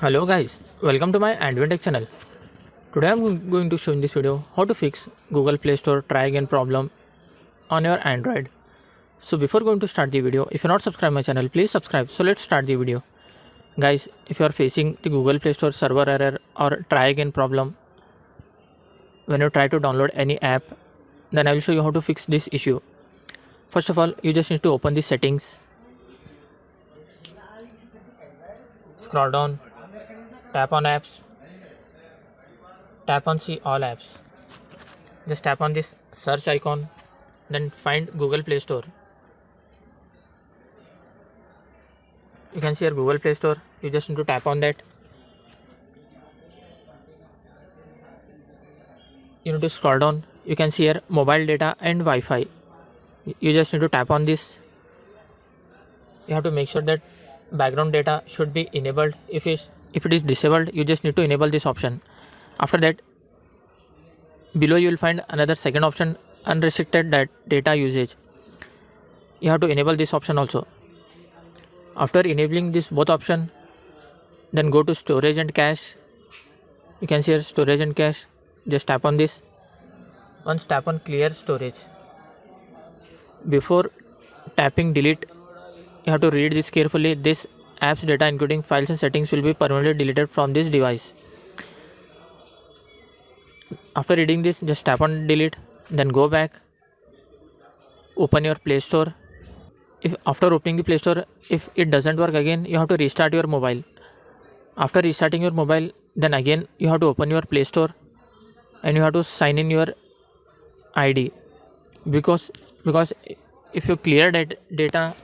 Hello guys, welcome to my Android Tech channel. Today I'm going to show in this video how to fix Google Play Store try again problem on your Android. So before going to start the video, if you're not subscribed my channel, please subscribe. So let's start the video. Guys, if you are facing the Google Play Store server error or try again problem when you try to download any app, then I will show you how to fix this issue. First of all, you just need to open the settings, scroll down, tap on apps, tap on see all apps. Just tap on this search icon, then find Google Play Store. You can see here Google Play Store. You just need to tap on that. You need to scroll down. You can see here mobile data and Wi-Fi. You just need to tap on this. You have to make sure that background data should be enabled. If it is disabled, you just need to enable this option. After that, below you will find another second option, unrestricted data usage. You have to enable this option also. After enabling this both option, then go to storage and cache. You can see here storage and cache. Just tap on this. Once tap on clear storage. Before tapping delete, you have to read this carefully. This app's data including files and settings will be permanently deleted from this device. After reading this, just tap on delete, then go back, open your Play Store. If after opening the Play Store, if it doesn't work again, you have to restart your mobile. After restarting your mobile, then again you have to open your Play Store and you have to sign in your ID because if you clear that data,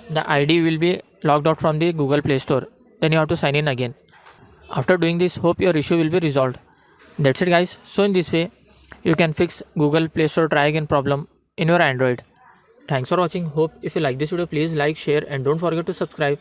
the ID will be logged out from the Google Play Store. Then you have to sign in again. After doing this, hope your issue will be resolved. That's it guys. So in this way, you can fix Google Play Store try again problem in your Android. Thanks for watching. Hope if you like this video, please like, share and don't forget to subscribe.